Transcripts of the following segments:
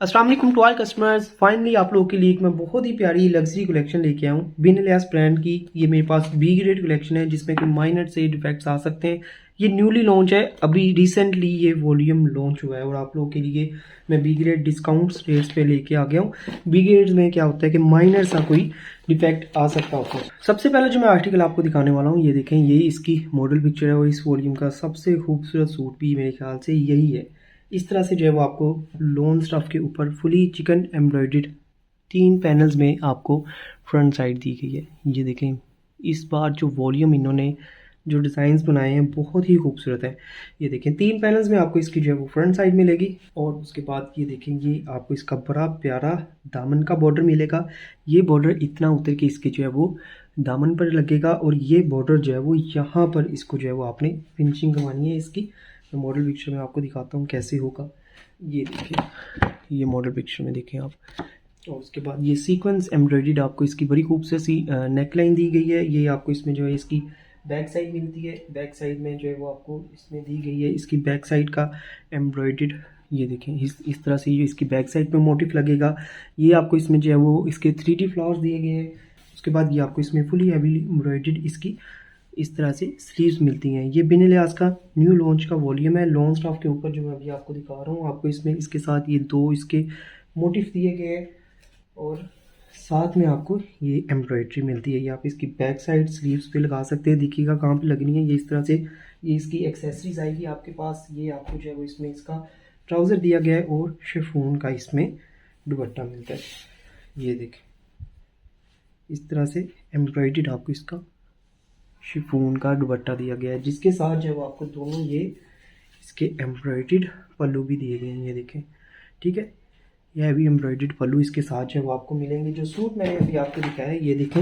अस्सलाम वालेकुम to all customers. Finally आप लोगों के लिए एक मैं बहुत ही प्यारी लग्जरी कलेक्शन लेके आया हूँ बिन इलियास ब्रांड की। ये मेरे पास बी ग्रेड कलेक्शन है जिसमें कि माइनर से डिफेक्ट्स आ सकते हैं। ये न्यूली लॉन्च है, अभी रिसेंटली ये वॉल्यूम लॉन्च हुआ है और आप लोगों के लिए मैं बी ग्रेड डिस्काउंट्स रेट्स पे लेके आ गया हूँ। बी ग्रेड में क्या होता है कि माइनर सा कोई डिफेक्ट आ सकता होता है। सबसे पहले जो मैं आर्टिकल आपको दिखाने वाला हूँ, ये देखें, ये इसकी मॉडल पिक्चर है और इस वॉल्यूम का सबसे खूबसूरत सूट भी मेरे ख्याल से यही है। इस तरह से जो है वो आपको लोन स्टफ के ऊपर फुली चिकन एम्ब्रॉयडर्ड 3 पैनल्स में आपको फ्रंट साइड दी गई है। ये देखें, इस बार जो वॉल्यूम इन्होंने जो डिज़ाइंस बनाए हैं बहुत ही खूबसूरत है। ये देखें, 3 पैनल्स में आपको इसकी जो है वो फ्रंट साइड मिलेगी और उसके बाद ये देखेंगे आपको इसका बड़ा प्यारा दामन का बॉर्डर मिलेगा। ये बॉर्डर इतना उतर के इसके जो है वो दामन पर लगेगा और ये बॉर्डर जो है वो यहाँ पर इसको जो है वो आपने फिनिशिंग करवानी है इसकी। मैं मॉडल पिक्चर में आपको दिखाता हूँ कैसे होगा। ये देखिए, ये मॉडल पिक्चर में देखें आप। और उसके बाद ये सीक्वेंस एम्ब्रॉयडर्ड आपको इसकी बड़ी खूबसूरत सी नेक लाइन दी गई है। ये आपको इसमें जो है इसकी बैक साइड मिलती है। बैक साइड में जो है वो आपको इसमें दी गई है इसकी बैक साइड का एम्ब्रॉयडर्ड। ये देखें, इस तरह से ये इसकी बैक साइड पे मोटिफ लगेगा। ये आपको इसमें जो है वो इसके 3D फ्लावर्स दिए गए हैं। उसके बाद ये आपको इसमें फुली हैवी एम्ब्रॉयडर्ड इसकी इस तरह से स्लीव्स मिलती हैं। ये बिन इलियास का न्यू लॉन्च का वॉल्यूम है। लॉन्च स्टॉफ के ऊपर जो मैं अभी आपको दिखा रहा हूँ, आपको इसमें इसके साथ ये 2 इसके मोटिफ दिए गए हैं और साथ में आपको ये एम्ब्रॉयडरी मिलती है। ये आप इसकी बैक साइड स्लीव्स पे लगा सकते हैं। देखिएगा कहाँ पे लगनी है। ये इस तरह से ये इसकी एक्सेसरीज आएगी आपके पास। ये आपको जो है वो इसमें इसका ट्राउज़र दिया गया है और शिफॉन का इसमें दुपट्टा मिलता है। ये देखें, इस तरह से एम्ब्रॉयडर्ड आपको इसका शिफॉन का दुपट्टा दिया गया है जिसके साथ जो है वो आपको दोनों ये इसके एम्ब्रॉयडर्ड पल्लू भी दिए गए हैं। ये देखें, ठीक है, यह भी एम्ब्रॉयडर्ड पल्लू इसके साथ जो है वो आपको मिलेंगे। जो सूट मैंने अभी आपको दिखाया है, ये देखें,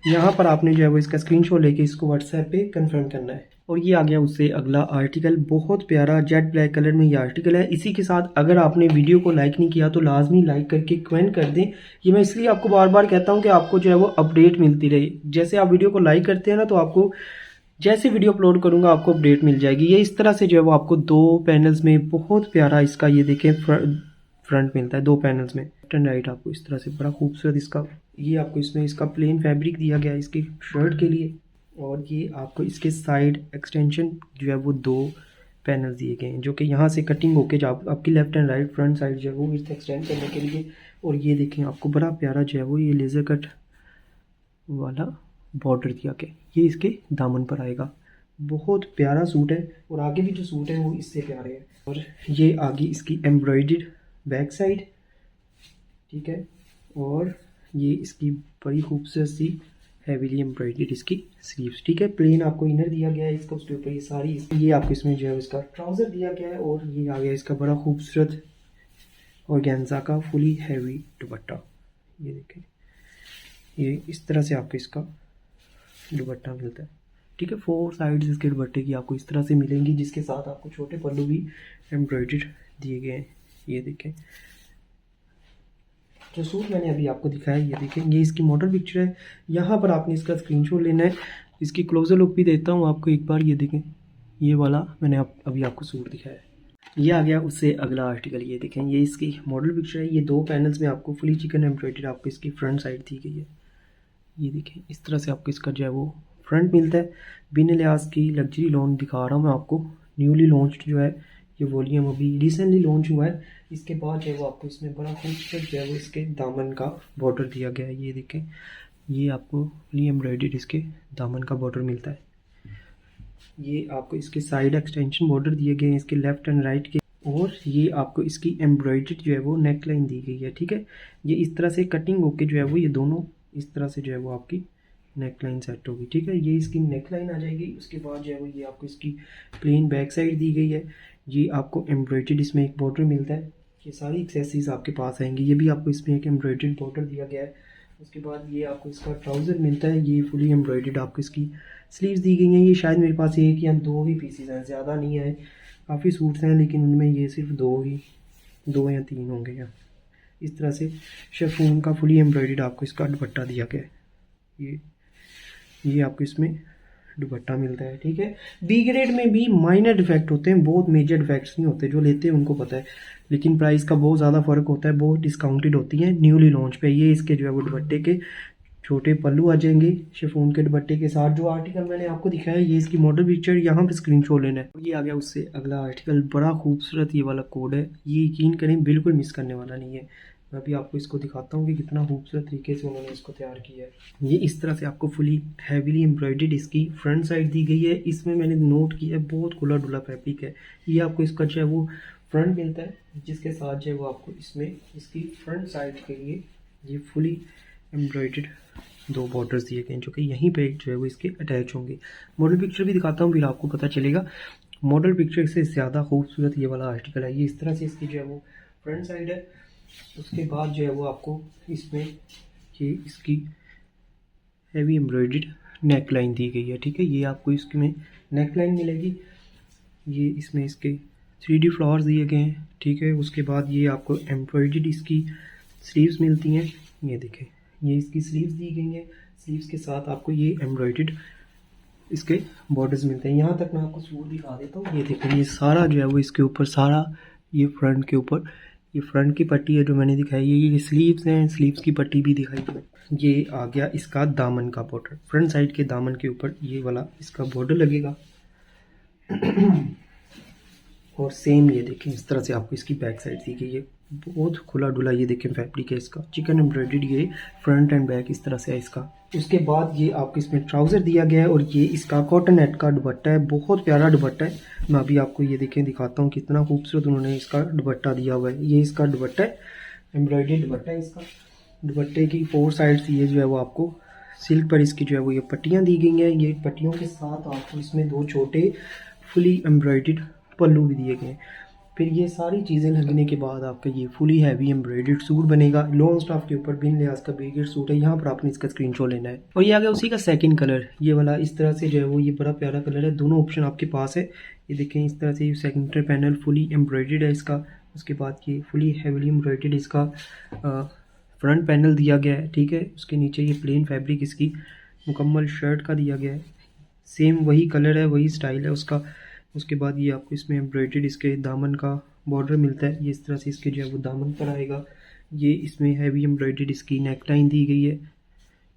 यहाँ पर आपने जो है वो इसका स्क्रीनशॉट लेके इसको व्हाट्सएप पे कंफर्म करना है। और ये आ गया उससे अगला आर्टिकल, बहुत प्यारा जेट ब्लैक कलर में ये आर्टिकल है। इसी के साथ अगर आपने वीडियो को लाइक नहीं किया तो लाजमी लाइक करके कमेंट कर दें। ये मैं इसलिए आपको बार बार कहता हूँ कि आपको जो है वो अपडेट मिलती रहे। जैसे आप वीडियो को लाइक करते हैं ना, तो आपको जैसे वीडियो अपलोड करूंगा आपको अपडेट मिल जाएगी। ये इस तरह से जो है वो आपको 2 पैनल्स में बहुत प्यारा इसका ये देखें फ्रंट मिलता है 2 पैनल्स में, लेफ्ट एंड राइट। आपको इस तरह से बड़ा खूबसूरत इसका ये आपको इसमें इसका प्लेन फैब्रिक दिया गया है इसकी शर्ट के लिए। और ये आपको इसके साइड एक्सटेंशन जो है वो 2 पैनल दिए गए हैं जो कि यहाँ से कटिंग होके जो आपकी left and right front side जो है वो इसे एक्सटेंड करने के लिए। और ये देखें, आपको बड़ा प्यारा जो है वो ये लेज़र कट वाला बॉर्डर दिया गया, ये इसके दामन पर आएगा। बहुत प्यारा सूट है और आगे भी जो सूट है वो इससे प्यारे है। और ये आगे इसकी एम्ब्रॉयडर्ड बैक साइड, ठीक है, और ये इसकी बड़ी खूबसूरत सी हैवीली एम्ब्रॉयडर्ड इसकी स्लीव्स, ठीक है। प्लेन आपको इनर दिया गया है इसका, उसके ऊपर ये सारी ये आपको इसमें जो है इसका ट्राउज़र दिया गया है। और ये आ गया इसका बड़ा खूबसूरत ऑर्गेन्जा का फुली हैवी दुपट्टा। ये देखें, ये इस तरह से आपको इसका दुपट्टा मिलता है, ठीक है। 4 साइड्स इसके दुपट्टे की आपको इस तरह से मिलेंगी जिसके साथ आपको छोटे पल्लू भी एम्ब्रॉयडर्ड दिए गए हैं। ये देखें, जो सूट मैंने अभी आपको दिखाया, ये देखें, ये इसकी मॉडल पिक्चर है। यहाँ पर आपने इसका स्क्रीनशॉट लेना है। इसकी क्लोजर लुक भी देता हूँ आपको एक बार। ये देखें, ये वाला मैंने अभी आपको सूट दिखाया है। ये आ गया उससे अगला आर्टिकल। ये देखें, ये इसकी मॉडल पिक्चर है। ये 2 पैनल्स में आपको फुली चिकन एम्ब्रॉयडर्ड आपको इसकी फ्रंट साइड दी गई है। ये देखें, इस तरह से आपको इसका जो है वो फ्रंट मिलता है। बिन इलियास की लग्जरी लॉन्च दिखा रहा हूँ मैं आपको, न्यूली लॉन्च्ड जो है ये वॉल्यूम अभी रिसेंटली लॉन्च हुआ है। इसके बाद जो है वो आपको इसमें बड़ा खूबसूरत जो है वो इसके दामन का बॉर्डर दिया गया है। ये देखें, ये आपको फुली एम्ब्रॉयडर्ड इसके दामन का बॉर्डर मिलता है। ये आपको इसके साइड एक्सटेंशन बॉर्डर दिए गए हैं इसके लेफ्ट एंड राइट के। और ये आपको इसकी एम्ब्रॉयडर्ड जो है वो नेक लाइन दी गई है, ठीक है। ये इस तरह से कटिंग होके जो है वो ये दोनों इस तरह से जो है वो आपकी नेक लाइन सेट होगी, ठीक है। ये इसकी नेक लाइन आ जाएगी। उसके बाद जो है वो ये आपको इसकी प्लेन बैक साइड दी गई है। ये आपको एम्ब्रॉयडर्ड इसमें एक बॉर्डर मिलता है। ये सारी एक्सेसरीज आपके पास आएंगी। ये भी आपको इसमें एक एम्ब्रॉयडर्ड बॉर्डर दिया गया है। उसके बाद ये आपको इसका ट्राउज़र मिलता है। ये फुली एम्ब्रॉयडर्ड आपको इसकी स्लीव्स दी गई हैं। ये शायद मेरे पास 1 या 2 ही पीसीज हैं, ज़्यादा नहीं है। काफ़ी सूट्स हैं लेकिन उनमें ये सिर्फ 2 या 3 होंगे। या इस तरह से शिफॉन का फुली एम्ब्रॉयडर्ड आपको इसका दुपट्टा दिया गया है। ये आपको इसमें दुपट्टा मिलता है, ठीक है। बी ग्रेड में भी माइनर डिफेक्ट होते हैं, बहुत मेजर डिफेक्ट्स नहीं होते। जो लेते हैं उनको पता है। लेकिन प्राइस का बहुत ज़्यादा फ़र्क होता है, बहुत डिस्काउंटेड होती हैं न्यूली लॉन्च पे। ये इसके जो है वो दुपट्टे के छोटे पल्लू आ जाएंगे शिफॉन के दुपट्टे के साथ। जो आर्टिकल मैंने आपको दिखाया ये इसकी मॉडल पिक्चर, यहाँ पे स्क्रीनशॉट लेना है। ये आ गया उससे अगला आर्टिकल, बड़ा खूबसूरत ये वाला कोड है, ये यकीन करें बिल्कुल मिस करने वाला नहीं है। मैं अभी आपको इसको दिखाता हूँ कि कितना खूबसूरत तरीके से उन्होंने इसको तैयार किया है। ये इस तरह से आपको फुली हैवीली एम्ब्रॉयडर्ड इसकी फ्रंट साइड दी गई है। इसमें मैंने नोट किया है बहुत खुला डुला फैब्रिक है। ये आपको इसका जो है वो फ्रंट मिलता है, जिसके साथ जो है वो आपको इसमें इसकी फ्रंट साइड के लिए ये फुली एम्ब्रॉयडर्ड दो बॉर्डर्स दिए गए हैं, जो कि यहीं पे जो है वो इसके अटैच होंगे। मॉडल पिक्चर भी दिखाता हूँ फिर आपको पता चलेगा। मॉडल पिक्चर से ज़्यादा खूबसूरत ये वाला आर्टिकल है। ये इस तरह से इसकी जो है वो फ्रंट साइड है। उसके बाद जो है वो आपको इसमें ये इसकी हैवी एम्ब्रॉयडर्ड नेक लाइन दी गई है, ठीक है। ये आपको इसमें नेक लाइन मिलेगी। ये इसमें इसके 3D फ्लावर्स दिए गए हैं, ठीक है। उसके बाद ये आपको एम्ब्रॉयडर्ड इसकी स्लीव्स मिलती हैं। ये देखें, ये इसकी स्लीव्स दी गई हैं। स्लीव्स के साथ आपको ये एम्ब्रॉयडर्ड इसके बॉर्डर्स मिलते हैं। यहाँ तक मैं आपको सूट दिखा देता हूँ। ये देखें, ये सारा जो है वो इसके ऊपर सारा ये फ्रंट के ऊपर ये फ्रंट की पट्टी है जो मैंने दिखाई है। ये स्लीव्स हैं, स्लीव्स की पट्टी भी दिखाई है। ये आ गया इसका दामन का बॉर्डर, फ्रंट साइड के दामन के ऊपर ये वाला इसका बॉर्डर लगेगा। और सेम ये देखें इस तरह से आपको इसकी बैक साइड दी गई है, बहुत खुला डुला ये देखें फैब्रिक है इसका, चिकन एम्ब्रॉयडर्ड ये फ्रंट एंड बैक इस तरह से है इसका। उसके बाद ये आपको इसमें ट्राउज़र दिया गया है और ये इसका कॉटन नेट का दुपट्टा है, बहुत प्यारा दुपट्टा है। मैं अभी आपको ये देखें दिखाता हूँ कितना खूबसूरत उन्होंने इसका दुपट्टा दिया हुआ है। ये इसका दुपट्टा है, एम्ब्रॉयडर्ड दुपट्टा है इसका। दुपट्टे की 4 साइड्स ये जो है वो आपको सिल्क पर इसकी जो है वो ये पट्टियाँ दी गई हैं। ये पट्टियों के साथ आपको इसमें 2 छोटे फुली एम्ब्रॉयडर्ड पल्लू भी दिए गए। फिर ये सारी चीज़ें लगने के बाद आपका ये फुली हैवी एम्ब्रॉयडर्ड सूट बनेगा। लॉन्ग स्टाफ के ऊपर बिन लिहाज का बिगेड सूट है। यहाँ पर आपने इसका स्क्रीनशॉट लेना है। और ये आ गया उसी का सेकंड कलर, ये वाला इस तरह से जो है वो ये बड़ा प्यारा कलर है। दोनों ऑप्शन आपके पास है। ये देखें इस तरह से सेकेंडरी पैनल फुली एम्ब्रॉयडर्ड है इसका। उसके बाद ये फुली हैवीली एम्ब्रॉयडर्ड इसका फ्रंट पैनल दिया गया है, ठीक है। उसके नीचे ये प्लेन फैब्रिक इसकी मुकम्मल शर्ट का दिया गया है। सेम वही कलर है, वही स्टाइल है उसका। उसके बाद ये आपको इसमें एम्ब्रॉयडर्ड इसके दामन का बॉर्डर मिलता है। ये इस तरह से इसके जो है वो दामन पर आएगा। ये इसमें हैवी एम्ब्रॉयडर्ड इसकी नेक लाइन दी गई है,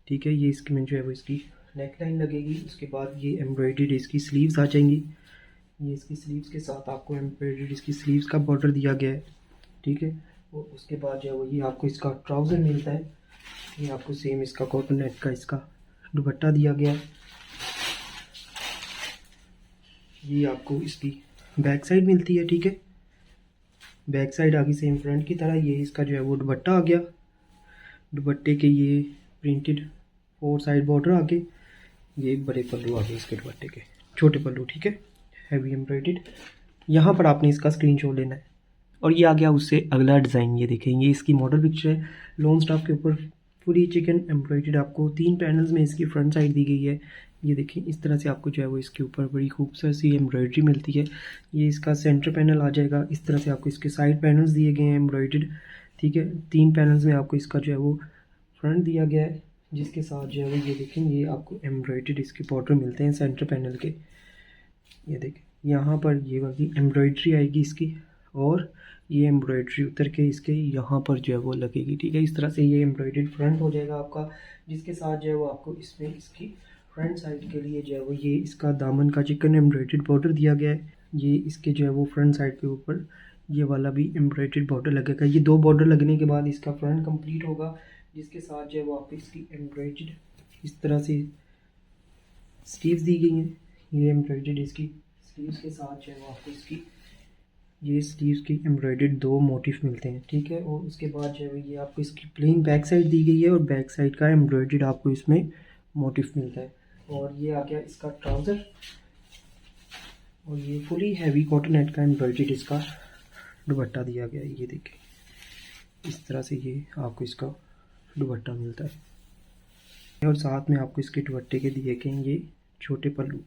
ठीक है। ये इसके में जो है वो इसकी नेक लाइन लगेगी। उसके बाद ये एम्ब्रॉयडर्ड इसकी स्लीव्स आ जाएंगी। ये इसकी स्लीव्स के साथ आपको एम्ब्रॉयडर्ड इसकी स्लीव्स का बॉर्डर दिया गया है, ठीक है। और उसके बाद जो है वो ये आपको इसका ट्राउज़र मिलता है। ये आपको सेम इसका कॉटन नेट का इसका दुपट्टा दिया गया है। ये आपको इसकी बैक साइड मिलती है, ठीक है। बैक साइड आ गई सेम फ्रंट की तरह। ये इसका जो है वो दुपट्टा आ गया। दुपट्टे के ये प्रिंटेड 4 साइड बॉर्डर आ गए। ये बड़े पल्लू आ गए इसके दुपट्टे के, छोटे पल्लू, ठीक है, हैवी एम्ब्रॉयडर्ड। यहाँ पर आपने इसका स्क्रीनशॉट लेना है। और ये आ गया उससे अगला डिज़ाइन। ये देखें, ये इसकी मॉडल पिक्चर है। लॉन्ग स्टाफ के ऊपर पूरी चिकन एम्ब्रॉयडर्ड आपको 3 पैनल्स में इसकी फ्रंट साइड दी गई है। ये देखें इस तरह से आपको जो है वो इसके ऊपर बड़ी खूबसूरत सी एम्ब्रॉयडरी मिलती है। ये इसका सेंटर पैनल आ जाएगा। इस तरह से आपको इसके साइड पैनल्स दिए गए हैं एम्ब्रॉयडर्ड, ठीक है। 3 पैनल्स में आपको इसका जो है वो फ्रंट दिया गया है, जिसके साथ जो है वो ये देखें ये आपको एम्ब्रॉयडर्ड इसके बॉर्डर मिलते हैं सेंटर पैनल के। ये देखें यहाँ पर ये वाली एम्ब्रॉयडरी आएगी इसकी, और ये एम्ब्रॉयडरी उतर के इसके यहाँ पर जो है वो लगेगी, ठीक है। इस तरह से ये एम्ब्रॉयडर्ड फ्रंट हो जाएगा आपका, जिसके साथ जो है वो आपको इसमें इसकी फ्रंट साइड के लिए जो है वो ये इसका दामन का चिकन एम्ब्रॉयडर्ड बॉर्डर दिया गया है। ये इसके जो है वो फ्रंट साइड के ऊपर ये वाला भी एम्ब्रॉयडर्ड बॉर्डर लगेगा। ये 2 बॉर्डर लगने के बाद इसका फ्रंट कंप्लीट होगा, जिसके साथ जो है वो आपको इसकी एम्ब्रॉयडर्ड इस तरह से स्लीव्स दी गई हैं। ये एम्ब्रॉयडर्ड इसकी स्लीव्स के साथ जो है वो आपको इसकी ये स्लीव्स की एम्ब्रॉयडर्ड 2 मोटिफ मिलते हैं, ठीक है। और उसके बाद जो है ये आपको इसकी प्लेन बैक साइड दी गई है और बैक साइड का एम्ब्रॉयडर्ड आपको इसमें मोटिफ मिलता है। और ये आ गया इसका ट्राउज़र, और ये फुली हैवी कॉटन नेट का एम्ब्रॉयडर्ड इसका दुपट्टा दिया गया है। ये देखिए इस तरह से ये आपको इसका दुपट्टा मिलता है। और साथ में आपको इसके दुपट्टे के दिए गए ये छोटे पल्लू।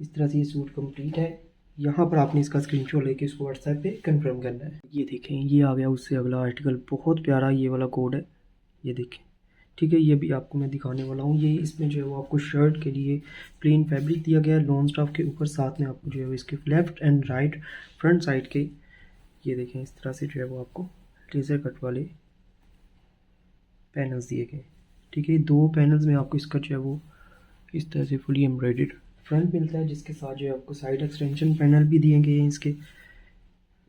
इस तरह से ये सूट कंप्लीट है। यहाँ पर आपने इसका स्क्रीनशॉट लेके इसको व्हाट्सएप पे कंफर्म करना है। ये देखें, ये आ गया उससे अगला आर्टिकल, बहुत प्यारा ये वाला कोड है। ये देखें, ठीक है। ये भी आपको मैं दिखाने वाला हूँ। ये इसमें जो है वो आपको शर्ट के लिए प्लेन फैब्रिक दिया गया है लॉन्ग स्टाफ के ऊपर। साथ में आपको जो है इसके left and right front side के ये देखें इस तरह से जो है वो आपको लेज़र कट वाले पैनल्स दिए गए। ठीक है, 2 पैनल्स में आपको इसका जो है वो इस तरह से फुली एम्ब्रॉयडर्ड फ्रंट मिलता है, जिसके साथ जो है आपको साइड एक्सटेंशन पैनल भी दिए गए हैं इसके।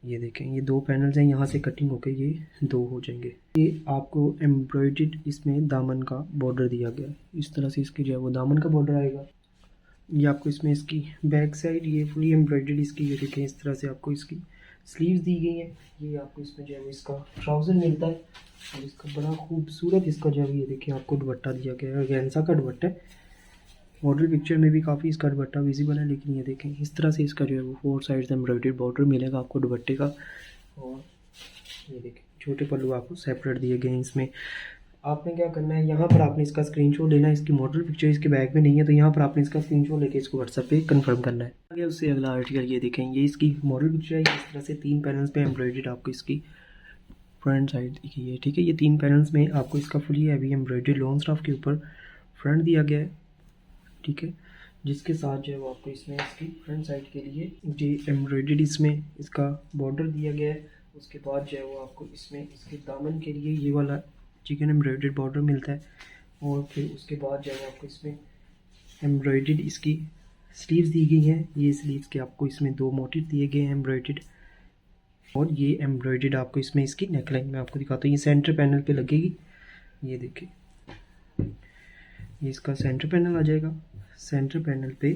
ये देखें ये 2 पैनल्स हैं, यहाँ से कटिंग होकर ये 2 हो जाएंगे। ये आपको एम्ब्रॉयडर्ड इसमें दामन का बॉर्डर दिया गया है, इस तरह से इसके जो है वो दामन का बॉर्डर आएगा। ये आपको इसमें इसकी बैक साइड ये फुली एम्ब्रॉयडर्ड इसकी, ये देखें इस तरह से आपको इसकी स्लीव्स दी गई हैं। ये आपको इसमें जो है वो इसका ट्राउज़र मिलता है और इसका बड़ा खूबसूरत इसका जो है ये देखिए आपको दुपट्टा दिया गया है, ऑर्गेन्जा का दुपट्टा है। मॉडल पिक्चर में भी काफ़ी इसका दुपट्टा विजिबल है, लेकिन ये देखें इस तरह से इसका जो है वो 4 साइड से एम्ब्रॉयडर्ड बॉर्डर मिलेगा आपको दुपट्टे का। और ये देखें छोटे पल्लू आपको सेपरेट दिए गए हैं इसमें। आपने क्या करना है, यहाँ पर आपने इसका स्क्रीनशॉट लेना है। इसकी मॉडल पिक्चर इसके बैग में नहीं है, तो यहाँ पर आपने इसका स्क्रीनशॉट लेके इसको व्हाट्सएप पे कंफर्म करना है। आगे उससे अगला आर्टिकल ये देखें, ये इसकी मॉडल पिक्चर है। इस तरह से 3 पैनल्स पे एम्ब्रॉयडर्ड आपको इसकी फ्रंट साइड की है। ठीक है, ये 3 पैनल्स में आपको इसका fully heavy embroidered long staff के ऊपर फ्रंट दिया गया है। ठीक है, जिसके साथ जो है वो आपको इसमें इसकी फ्रंट साइड के लिए ये एम्ब्रॉयडर्ड इसमें इसका बॉर्डर दिया गया है। उसके बाद जो है वो आपको इसमें इसके दामन के लिए ये वाला चिकन एम्ब्रॉयडर्ड बॉर्डर मिलता है। और फिर उसके बाद जो है आपको इसमें एम्ब्रॉयडर्ड इसकी स्लीव्स दी गई हैं। ये स्लीव्स के आपको इसमें 2 मोटिव दिए गए हैं एम्ब्रॉयडर्ड। और ये एम्ब्रॉयडर्ड आपको इसमें इसकी नेकलाइन में आपको दिखाता हूँ, ये सेंटर पैनल पे लगेगी। ये देखिए ये इसका सेंटर पैनल आ जाएगा। सेंटर पैनल पे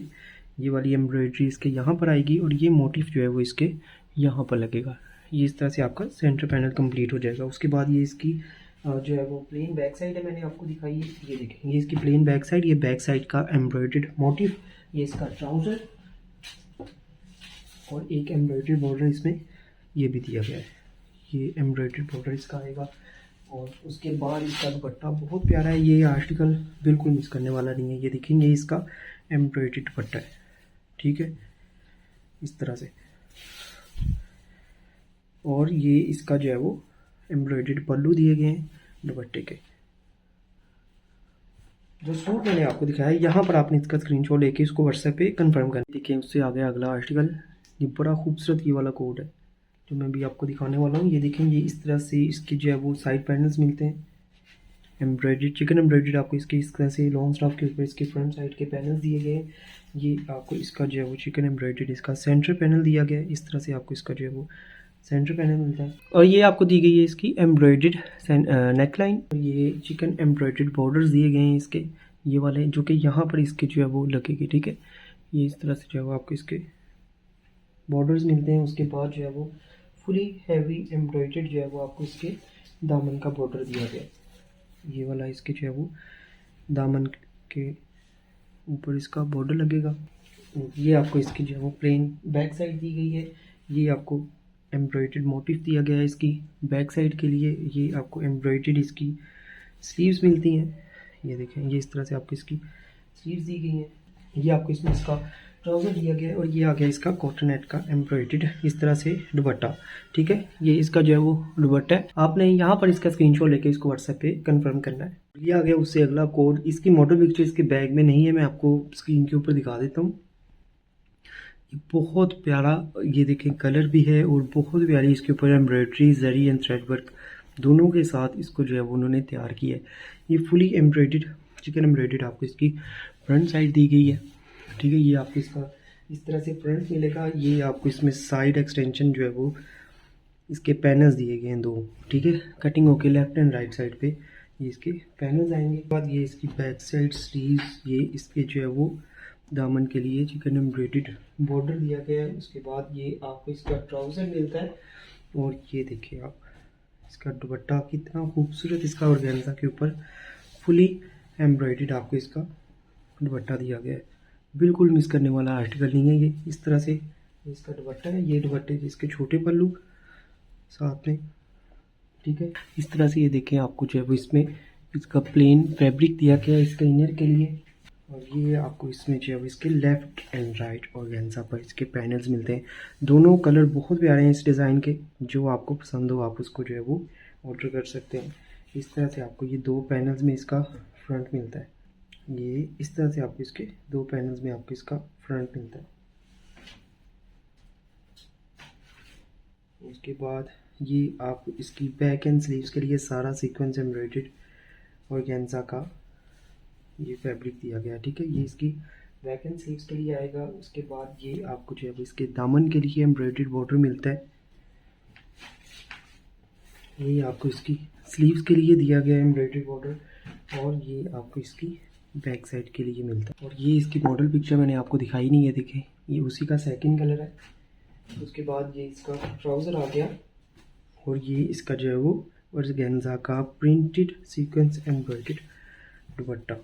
ये वाली एम्ब्रॉयडरी इसके यहाँ पर आएगी और ये मोटिव जो है वो इसके यहाँ पर लगेगा। ये इस तरह से आपका सेंटर पैनल कंप्लीट हो जाएगा। उसके बाद ये इसकी जो है वो प्लेन बैक साइड है, मैंने आपको दिखाई है। ये देखें ये इसकी प्लेन बैक साइड, ये बैक साइड का एम्ब्रॉयडर्ड मोटिव, ये इसका ट्राउज़र और एक एम्ब्रॉयडरी बॉर्डर इसमें ये भी दिया गया है। ये एम्ब्रॉयडरी बॉर्डर इसका आएगा। और उसके बाद इसका दुपट्टा बहुत प्यारा है, ये आर्टिकल बिल्कुल मिस करने वाला नहीं है। ये देखेंगे इसका एम्ब्रॉयडरी दुपट्टा है। ठीक है, इस तरह से। और ये इसका जो है वो एम्ब्रॉयडर्ड पल्लू दिए गए हैं दुपट्टे के। जो सूट मैंने आपको दिखाया है, यहाँ पर आपने इसका स्क्रीनशॉट लेके इसको व्हाट्सएप पे कंफर्म करना। देखिए उससे आगे अगला आर्टिकल, ये बड़ा खूबसूरत ये वाला कोड है जो मैं भी आपको दिखाने वाला हूँ। ये देखेंगे इस तरह से इसके जो है वो साइड पैनल्स मिलते हैं एम्ब्रॉयडर्ड, चिकन एम्ब्रॉयडर्ड आपको इसके इस तरह से लॉन्ग स्टाफ के ऊपर इसके फ्रंट साइड के पैनल्स दिए गए हैं। ये आपको इसका जो है वो चिकन एम्ब्रॉयडर्ड इसका सेंटर पैनल दिया गया है। इस तरह से आपको इसका जो है वो सेंटर पैनल मिलता है। और ये आपको दी गई है इसकी एम्ब्रॉयडर्ड नेकलाइन। ये चिकन एम्ब्रॉयडर्ड बॉर्डर्स दिए गए हैं इसके, ये वाले जो कि यहाँ पर इसके जो है वो लगेगी। ठीक है, ये इस तरह से जो है वो आपको इसके बॉर्डर्स मिलते हैं। उसके बाद जो है वो फुली हैवी एम्ब्रॉयडर्ड जो है वो आपको इसके दामन का बॉर्डर दिया गया है। ये वाला इसके जो है वो दामन के ऊपर इसका बॉर्डर लगेगा। ये आपको इसकी जो है वो प्लेन बैक साइड दी गई है। ये आपको एम्ब्रॉयडर्ड मोटिव दिया गया है इसकी बैक साइड के लिए। ये आपको एम्ब्रॉयडर्ड इसकी स्लीव्स मिलती हैं। ये देखें ये इस तरह से आपको इसकी स्लीव्स दी गई हैं। ये आपको इसमें इसका ट्राउज़र दिया गया है और ये आ गया इसका कॉटनेट का एम्ब्रॉयडर्ड इस तरह से दुपट्टा। ठीक है, ये इसका जो है वो दुपट्टा है। आपने यहाँ पर इसका स्क्रीनशॉट लेके इसको व्हाट्सएप पे कंफर्म करना है। ये आ गया उससे अगला कोड। इसकी मॉडल पिक्चर इसके बैग में नहीं है, मैं आपको स्क्रीन के ऊपर दिखा देता हूँ। ये बहुत प्यारा, ये देखें कलर भी है और बहुत प्यारी इसके ऊपर embroidery zari and thread work दोनों के साथ इसको जो है वो उन्होंने तैयार किया है। ये फुली एम्ब्रॉयडर्ड चिकन एम्ब्रॉयडर्ड आपको इसकी फ्रंट साइड दी गई है। ठीक है, ये आपको इसका इस तरह से फ्रंट मिलेगा। ये आपको इसमें साइड एक्सटेंशन जो है वो इसके पैनल्स दिए गए हैं 2। ठीक है, कटिंग होके लेफ्ट एंड राइट साइड पे ये इसके पैनल्स आएंगे। बाद ये इसकी बैक साइड स्लीव्स, ये इसके जो है वो दामन के लिए चिकन एम्ब्रॉयडर्ड बॉर्डर दिया गया है। उसके बाद ये आपको इसका ट्राउज़र मिलता है। और ये देखिए आप इसका दुपट्टा कितना खूबसूरत इसका ऑर्गेन्जा के ऊपर फुली एम्ब्रॉयडर्ड आपको इसका दुपट्टा दिया गया है। बिल्कुल मिस करने वाला आर्टिकल नहीं है ये। इस तरह से इसका दुपट्टा है, ये दुपट्टे के इसके छोटे पल्लू साथ में। ठीक है, इस तरह से ये देखें आपको जो है वो इसमें इसका प्लेन फैब्रिक दिया गया है इसका इनर के लिए। और ये आपको इसमें जो है इसके लेफ़्ट एंड राइट ऑर्गेन्जा पर इसके पैनल्स मिलते हैं। दोनों कलर बहुत प्यारे हैं इस डिज़ाइन के। जो आपको पसंद हो आप उसको जो है वो ऑर्डर कर सकते हैं। इस तरह से आपको ये 2 पैनल्स में इसका फ्रंट मिलता है। ये इस तरह से आपको इसके 2 पैनल्स में आपको इसका फ्रंट मिलता है। उसके बाद ये आप इसकी बैक एंड स्लीव्स के लिए सारा सीक्वेंस एम्ब्रॉयडर्ड ऑर्गेन्जा का ये फैब्रिक दिया गया है, ठीक है। ये इसकी बैक एंड स्लीव्स के लिए आएगा। उसके बाद ये आपको जो है इसके दामन के लिए एम्ब्रॉयडर्ड बॉर्डर मिलता है। ये आपको इसकी स्लीव्स के लिए दिया गया है एम्ब्रॉयडर्ड बॉर्डर, और ये आपको इसकी बैक साइड के लिए मिलता है। और ये इसकी मॉडल पिक्चर मैंने आपको दिखाई नहीं है, देखें ये उसी का सेकंड कलर है। उसके बाद ये इसका ट्राउज़र आ गया, और ये इसका जो है वो ऑर्गेन्जा का प्रिंटेड सीक्वेंस एम्ब्रॉयडर्ड दुपट्टा,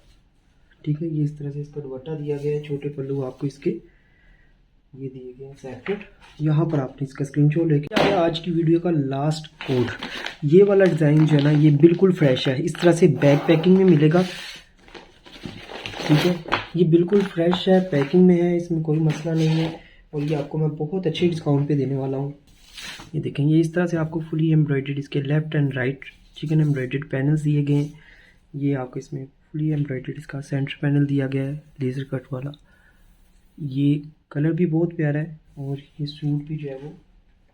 ठीक है। ये इस तरह से इसका दुपट्टा दिया गया है। छोटे पल्लू आपको इसके ये दिए गए हैं सेपरेट। यहाँ पर आपने इसका स्क्रीनशॉट लेके आया। आज की वीडियो का लास्ट कोड, ये वाला डिज़ाइन जो है ना ये बिल्कुल फ्रेश है, इस तरह से बैग पैकिंग में मिलेगा, ठीक है। ये बिल्कुल फ्रेश है, पैकिंग में है, इसमें कोई मसला नहीं है, और ये आपको मैं बहुत अच्छे डिस्काउंट पे देने वाला हूँ। ये देखें, ये इस तरह से आपको फुली एम्ब्रॉयडर्ड इसके left and right chicken embroidered panels दिए गए हैं। ये आपको इसमें फुली एम्ब्रॉयडर्ड इसका सेंटर पैनल दिया गया है लेज़र कट वाला। ये कलर भी बहुत प्यारा है, और ये सूट भी जो है वो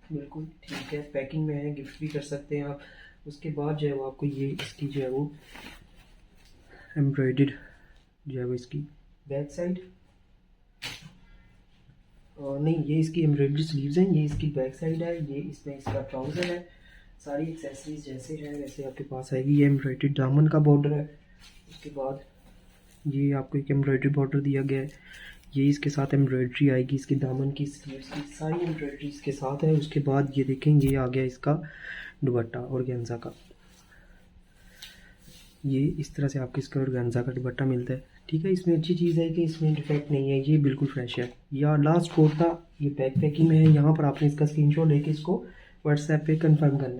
बिल्कुल ठीक है, पैकिंग में है, गिफ्ट भी कर सकते हैं आप। उसके बाद जो है वो आपको ये इसकी जो है वो एम्ब्रॉयडर्ड जो है वो इसकी बैक साइड, और नहीं ये इसकी एम्ब्रॉयडरी स्लीव्स हैं, ये इसकी बैक साइड है, ये इसमें इसका ट्राउज़र है। सारी एक्सेसरीज जैसे है वैसे आपके पास आएगी। ये एम्ब्रॉयडरी दामन का बॉर्डर है। उसके बाद ये आपको एक एम्ब्रॉयडरी बॉर्डर दिया गया है, ये इसके साथ एम्ब्रॉयडरी आएगी इसकी दामन की स्लीव्स की, सारी एम्ब्रॉयडरी इसके साथ है। उसके बाद ये देखें, ये आ गया इसका दुपट्टा ऑर्गेन्जा का। ये इस तरह से आपको इसका ऑर्गेन्जा का दुपट्टा मिलता है, ठीक है। इसमें अच्छी चीज़ है कि इसमें डिफेक्ट नहीं है, ये बिल्कुल फ्रेश है। या लास्ट कोड था, ये बैक पैकिंग में है। यहाँ पर आपने इसका स्क्रीनशॉट लेके इसको व्हाट्सएप पे कंफर्म करना है।